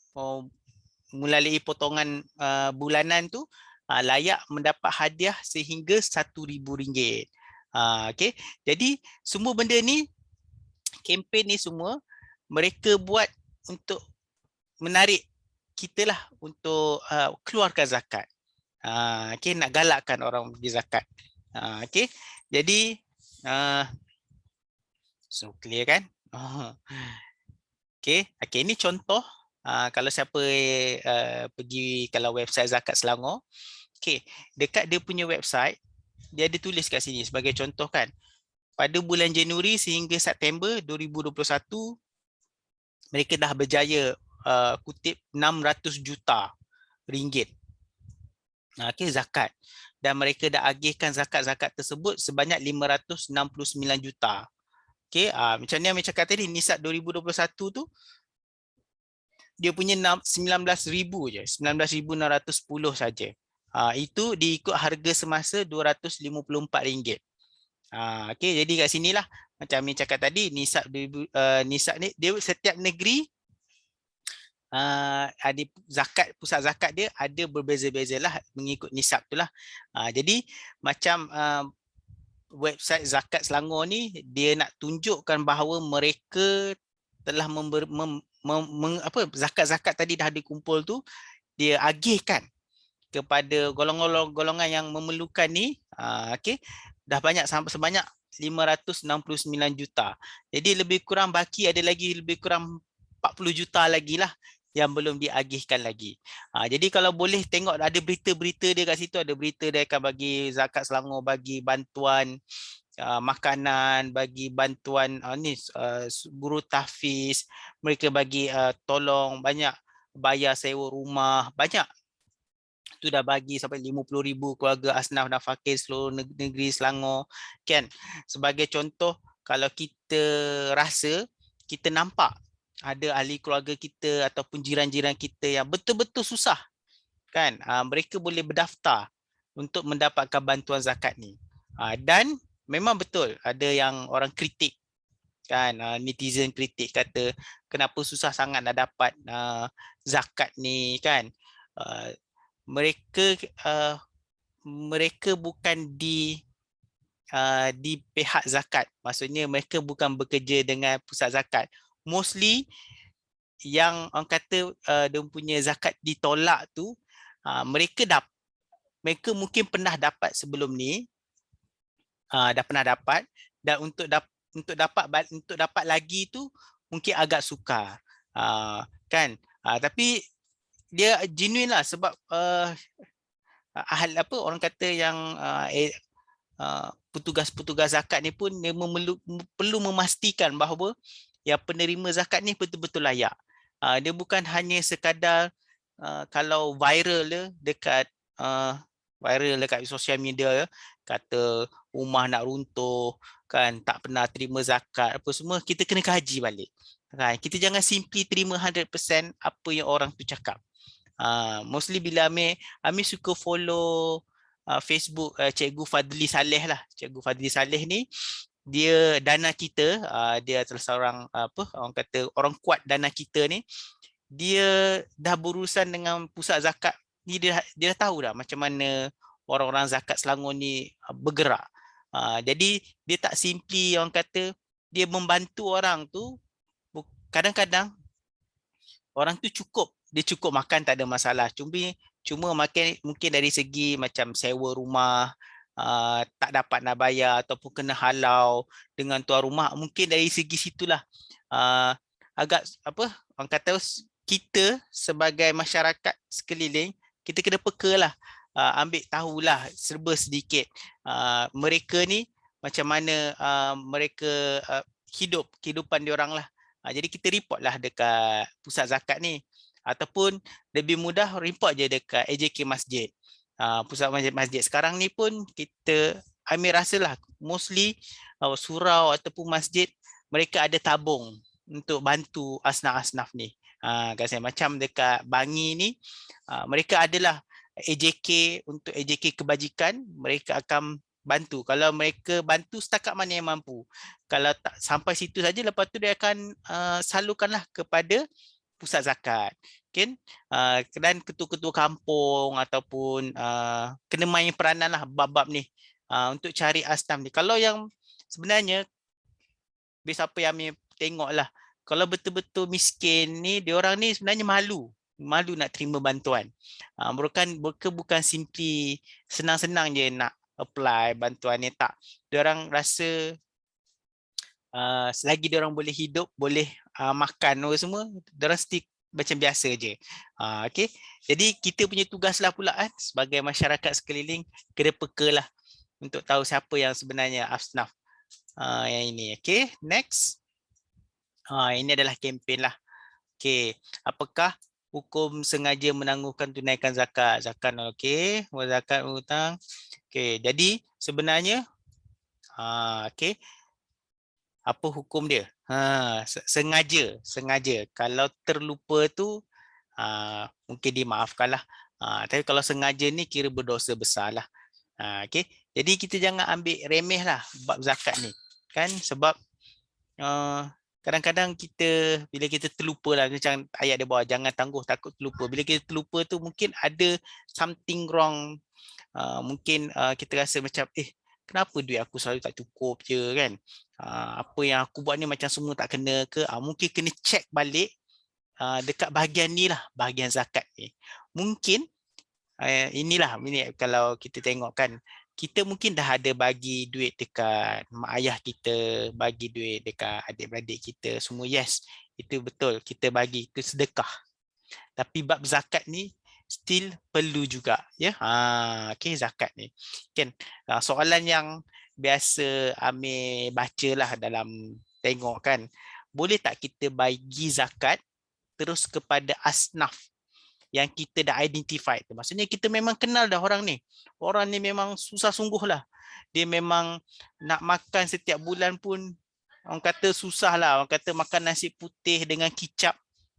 melalui potongan bulanan tu layak mendapat hadiah sehingga RM1,000. Okay. Jadi semua benda ni, kempen ni semua mereka buat untuk menarik kita lah untuk keluarkan zakat. Okay, nak galakkan orang bagi zakat. Okay, jadi so clear kan? Okay, ini contoh. Kalau siapa pergi kalau website Zakat Selangor, okay, dekat dia punya website, dia ada tulis kat sini sebagai contoh kan. Pada bulan Januari sehingga September 2021, mereka dah berjaya kutip 600 juta ringgit. Okay, zakat. Dan mereka dah agihkan zakat-zakat tersebut sebanyak 569 juta. Okay, macam ni yang cakap tadi, Nisab 2021 tu, dia punya 19,000 je, 19,610 saja. Itu diikut harga semasa RM254. Okay, jadi kat sinilah macam ni cakap tadi, Nisab ni dia setiap negeri ada zakat, pusat zakat dia ada berbeza-beza lah mengikut nisab tu lah. Jadi macam website Zakat Selangor ni, dia nak tunjukkan bahawa mereka telah zakat-zakat tadi dah dikumpul tu, dia agihkan kepada golongan-golongan yang memerlukan ni. Okay, dah banyak, sebanyak 569 juta. Jadi lebih kurang baki ada lagi lebih kurang 40 juta lagi lah yang belum diagihkan lagi. Jadi kalau boleh tengok ada berita-berita dia kat situ, ada berita dia akan bagi Zakat Selangor bagi bantuan makanan, bagi bantuan guru tahfiz, mereka bagi tolong banyak bayar sewa rumah, banyak tu dah bagi sampai 50,000 keluarga asnaf dan fakir seluruh negeri Selangor kan. Sebagai contoh, kalau kita rasa kita nampak ada ahli keluarga kita ataupun jiran-jiran kita yang betul-betul susah kan, mereka boleh berdaftar untuk mendapatkan bantuan zakat ni. Dan memang betul ada yang orang kritik kan, netizen kritik kata kenapa susah sangat nak dapat zakat ni kan. Mereka bukan di pihak zakat, maksudnya mereka bukan bekerja dengan pusat zakat. Mostly yang orang kata dia punya zakat ditolak tu, mereka mungkin pernah dapat sebelum ni, dah pernah dapat, dan untuk dapat lagi tu mungkin agak sukar, kan. Tapi dia genuine lah, sebab orang kata yang petugas-petugas zakat ni pun dia perlu memastikan bahawa yang penerima zakat ni betul-betul layak. Dia bukan hanya sekadar kalau viral dekat sosial media kata rumah nak runtuh kan, tak pernah terima zakat apa semua, kita kena kaji balik kan. Kita jangan simply terima 100% apa yang orang tu cakap. Mostly bila Amir suka follow Facebook Cikgu Fadli Saleh lah. Cikgu Fadli Saleh ni dia dana kita, dia salah seorang orang kata orang kuat dana kita ni. Dia dah berurusan dengan pusat zakat ni, dia dah tahu dah macam mana orang-orang zakat Selangor ni bergerak. Jadi dia tak simply orang kata dia membantu orang tu. Kadang-kadang orang tu dia cukup makan tak ada masalah. Cuma makan mungkin dari segi macam sewa rumah, tak dapat nak bayar ataupun kena halau dengan tuan rumah. Mungkin dari segi situlah agak orang kata kita sebagai masyarakat sekeliling, kita kena peka lah, ambil tahulah serba sedikit mereka ni macam mana mereka hidup kehidupan diorang lah. Jadi kita report lah dekat pusat zakat ni, ataupun lebih mudah report je dekat AJK Masjid. Pusat masjid sekarang ni pun kita ambil rasalah mostly surau ataupun masjid mereka ada tabung untuk bantu asnaf-asnaf ni. Macam dekat Bangi ni, mereka adalah AJK, untuk AJK kebajikan, mereka akan bantu. Kalau mereka bantu setakat mana yang mampu. Kalau tak sampai situ saja, lepas tu dia akan salurkanlah kepada pusat zakat. Okay? Dan ketua-ketua kampung ataupun kena main peranan lah bab-bab ni untuk cari asnaf ni. Kalau yang sebenarnya, siapa yang ambil tengok lah, kalau betul-betul miskin ni, diorang ni sebenarnya malu nak terima bantuan. Bukan simply senang-senang je nak apply bantuan ni, tak. Diorang rasa selagi diorang boleh hidup, boleh makan semua, diorang still macam biasa je. Okay. Jadi kita punya tugas lah pula sebagai masyarakat sekeliling, kena peka lah untuk tahu siapa yang sebenarnya asnaf yang ini. Okay, next. Ini adalah kempen lah. Okay, apakah hukum sengaja menangguhkan tunaikan zakat? Zakat, okay, zakat hutang. Okay, jadi sebenarnya, okay, apa hukum dia? Sengaja. Kalau terlupa tu, mungkin dimaafkan lah. Tapi kalau sengaja ni kira berdosa besar lah. Okay, jadi kita jangan ambil remeh lah bab zakat ni, kan? Sebab kadang-kadang bila kita terlupa lah, macam ayat dia bawah, jangan tangguh takut terlupa. Bila kita terlupa tu mungkin ada something wrong. Mungkin kita rasa macam kenapa duit aku selalu tak cukup je kan. Apa yang aku buat ni macam semua tak kena ke. Mungkin kena check balik dekat bahagian ni lah, bahagian zakat ni. Mungkin inilah kalau kita tengok kan, kita mungkin dah ada bagi duit dekat mak ayah kita, bagi duit dekat adik-beradik kita semua, yes, itu betul, kita bagi, itu sedekah. Tapi bab zakat ni still perlu juga, ya. Okay, zakat ni kan soalan yang biasa Amir bacalah dalam tengok kan, boleh tak kita bagi zakat terus kepada asnaf yang kita dah identify tu. Maksudnya kita memang kenal dah orang ni. Orang ni memang susah sungguh lah. Dia memang nak makan setiap bulan pun orang kata susah lah. Orang kata makan nasi putih dengan kicap,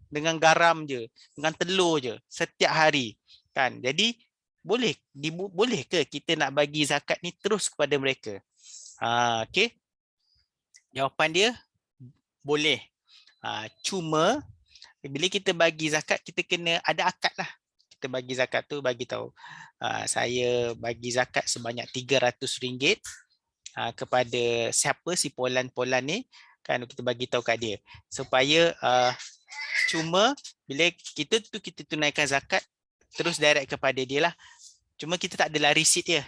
dengan garam je, dengan telur je setiap hari. Kan? Jadi boleh ke kita nak bagi zakat ni terus kepada mereka? Okay. Jawapan dia boleh. Cuma bila kita bagi zakat, kita kena ada akad lah. Kita bagi zakat tu, bagi tahu saya bagi zakat sebanyak RM300 kepada siapa, si Polan ni kan, kita bagi tahu kat dia supaya cuma bila kita tunaikan zakat terus direct kepada dia lah. Cuma kita tak adalah receipt dia.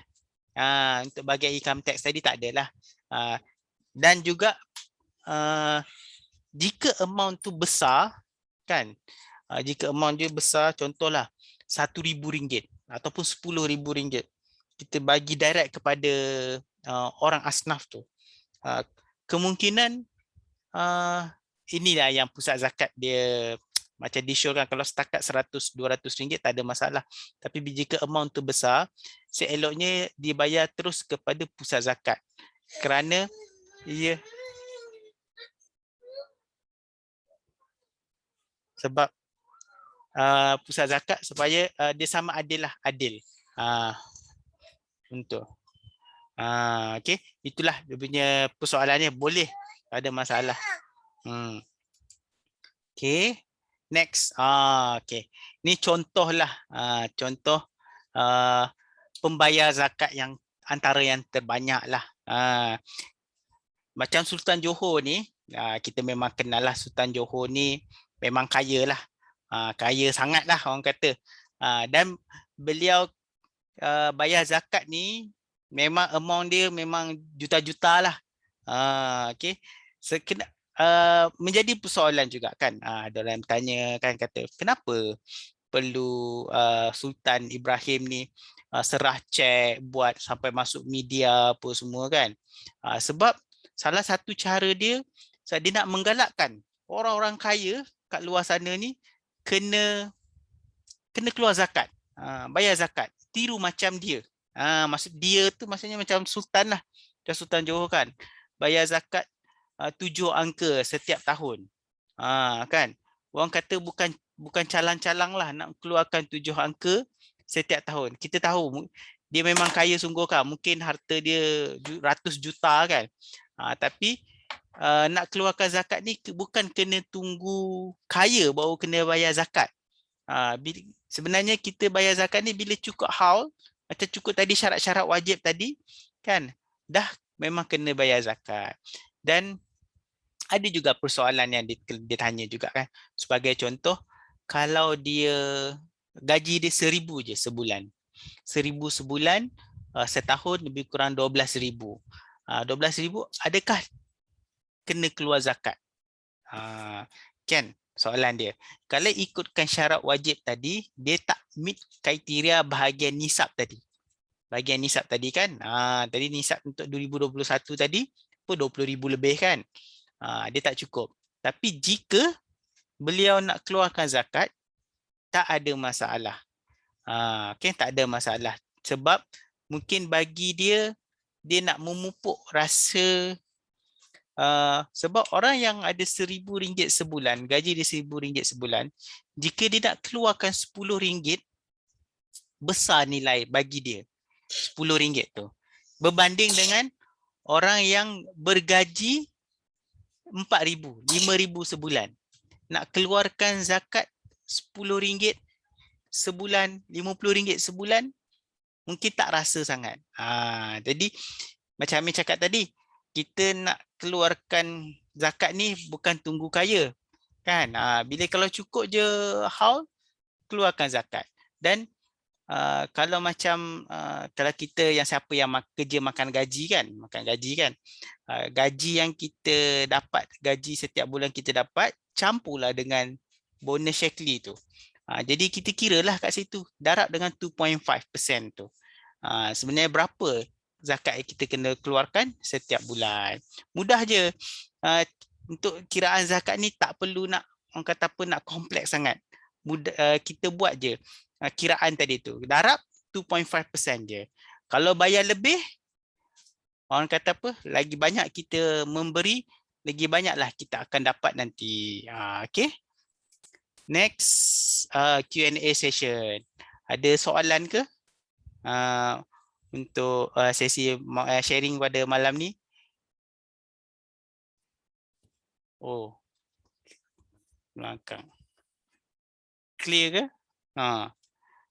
Untuk bagian income tax tadi tak adalah. Dan juga jika amount tu besar kan, jika amount dia besar, contohlah RM1,000 ataupun RM10,000, kita bagi direct kepada orang asnaf tu, kemungkinan inilah yang pusat zakat dia macam disyorkan. Kalau setakat RM100-200 tak ada masalah, tapi jika amount tu besar, seeloknya dibayar terus kepada pusat zakat, kerana sebab pusat zakat supaya dia sama adil lah, adil untuk okay, itulah dia punya persoalannya, boleh, tak ada masalah. Okay, next. Okay, ni contoh lah, contoh pembayar zakat yang antara yang terbanyak lah. Macam Sultan Johor ni, kita memang kenal lah, Sultan Johor ni memang kaya lah, kaya sangat lah orang kata. Dan beliau bayar zakat ni memang amount dia memang juta-juta lah. Okay. menjadi persoalan juga kan. Ada orang yang bertanya kan, kata kenapa perlu Sultan Ibrahim ni serah cek buat sampai masuk media apa semua kan. Sebab salah satu cara dia, sebab dia nak menggalakkan orang-orang kaya kat luar sana ni kena keluar zakat, bayar zakat, tiru macam dia. Maksud dia tu maksudnya macam sultan lah, macam Sultan Johor kan, bayar zakat 7 angka setiap tahun. Kan, orang kata bukan calang-calang lah nak keluarkan 7 angka setiap tahun. Kita tahu dia memang kaya sungguh kan, mungkin harta dia ratus juta kan. Tapi nak keluarkan zakat ni bukan kena tunggu kaya baru kena bayar zakat. Sebenarnya kita bayar zakat ni bila cukup haul, macam cukup tadi syarat-syarat wajib tadi kan, dah memang kena bayar zakat. Dan ada juga persoalan yang dia tanya juga kan, sebagai contoh, kalau dia gaji dia 1,000 je sebulan, 1,000 sebulan, setahun lebih kurang 12,000. 12,000 adakah kena keluar zakat? Kan soalan dia. Kalau ikutkan syarat wajib tadi, dia tak meet kriteria bahagian nisab tadi. Bahagian nisab tadi kan, tadi nisab untuk 2021 tadi pun 20,000 lebih kan. Dia tak cukup. Tapi jika beliau nak keluarkan zakat, tak ada masalah. Okay, tak ada masalah. Sebab mungkin bagi dia nak memupuk rasa, sebab orang yang ada RM1,000 sebulan, gaji dia RM1,000 sebulan, jika dia nak keluarkan RM10, besar nilai bagi dia RM10 tu, berbanding dengan orang yang bergaji RM4,000, RM5,000 sebulan, nak keluarkan zakat RM10 sebulan, RM50 sebulan, mungkin tak rasa sangat. Jadi macam Amin cakap tadi, kita nak keluarkan zakat ni bukan tunggu kaya kan. Bila kalau cukup je haul, keluarkan zakat. Dan kalau macam kalau kita yang siapa yang kerja makan gaji kan, gaji yang kita dapat, gaji setiap bulan kita dapat, campurlah dengan bonus Shaklee tu. Jadi kita kiralah kat situ, darab dengan 2.5% tu. Sebenarnya berapa zakat yang kita kena keluarkan setiap bulan. Mudah je. Untuk kiraan zakat ni tak perlu nak, orang kata apa, nak kompleks sangat. Mudah, kita buat je kiraan tadi tu. Darab 2.5% je. Kalau bayar lebih, orang kata apa, lagi banyak kita memberi, lagi banyaklah kita akan dapat nanti. Okay. Next Q&A session. Ada soalan ke? Untuk sesi sharing pada malam ni. Oh, belakang. Clear ke?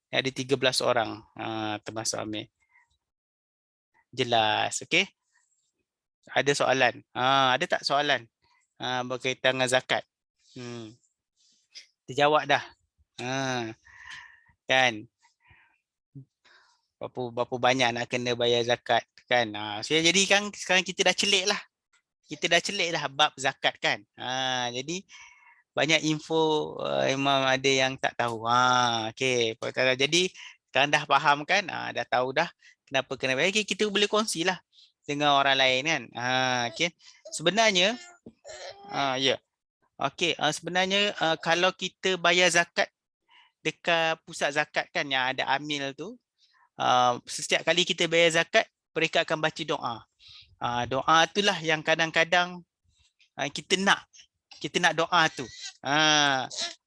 Ada 13 orang termasuk Amir. Jelas, okey? Ada soalan? Ada tak soalan berkaitan dengan zakat? Terjawab dah. Kan? Berapa banyak nak kena bayar zakat kan. Jadi kan sekarang kita dah celik lah bab zakat kan. Jadi banyak info memang ada yang tak tahu. Okey, jadi sekarang dah faham kan, dah tahu dah kenapa kena bayar. Okay, kita boleh kongsilah dengan orang lain kan. Okey. Sebenarnya okey, sebenarnya kalau kita bayar zakat dekat pusat zakat kan yang ada amil tu, setiap kali kita bayar zakat, mereka akan baca doa. Doa itulah yang kadang-kadang kita nak doa tu.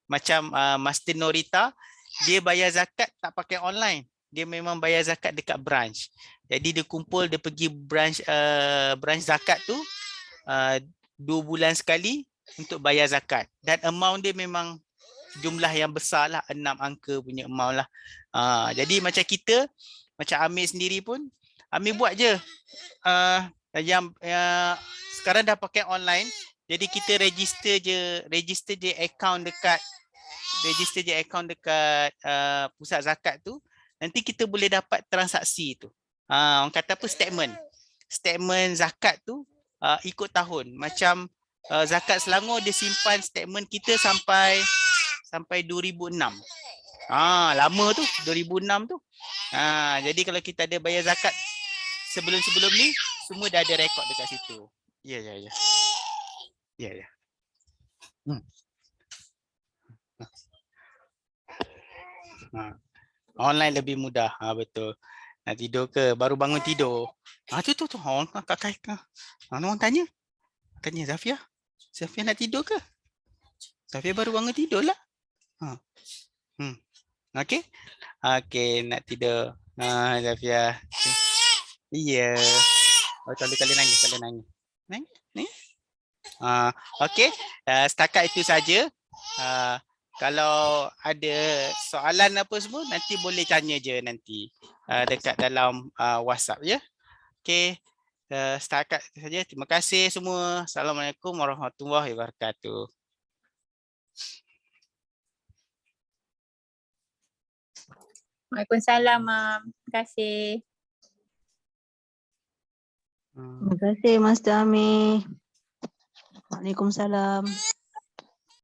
Macam Master Norita, dia bayar zakat tak pakai online. Dia memang bayar zakat dekat branch. Jadi dia kumpul, dia pergi branch zakat tu 2 bulan sekali untuk bayar zakat. Dan amount dia memang jumlah yang besar lah, 6 angka punya amount lah. Jadi macam kita, macam Amir sendiri pun, Amir buat je yang sekarang dah pakai online. Jadi kita register je account dekat pusat zakat tu. Nanti kita boleh dapat transaksi tu. Orang kata apa, statement zakat tu ikut tahun. Macam Zakat Selangor dia simpan statement kita sampai 2006. Lama tu 2006 tu. Jadi kalau kita ada bayar zakat sebelum-sebelum ni semua dah ada rekod dekat situ. Ya. Online lebih mudah. Betul. Nak tidur ke? Baru bangun tidur. Tu. Orang tanya. Tanya Zafia. Zafia nak tidur ke? Zafia baru bangun tidur lah. Okey. Okey, nak tidur. Zafia. Iya. Kali nangis. Nangis. Okey. Setakat itu saja. Kalau ada soalan apa semua, nanti boleh tanya je nanti dekat dalam WhatsApp ya. Okey. Setakat itu saja. Terima kasih semua. Assalamualaikum warahmatullahi wabarakatuh. Waalaikumsalam, Mam. Terima kasih. Terima kasih Mas Dami. Waalaikumsalam.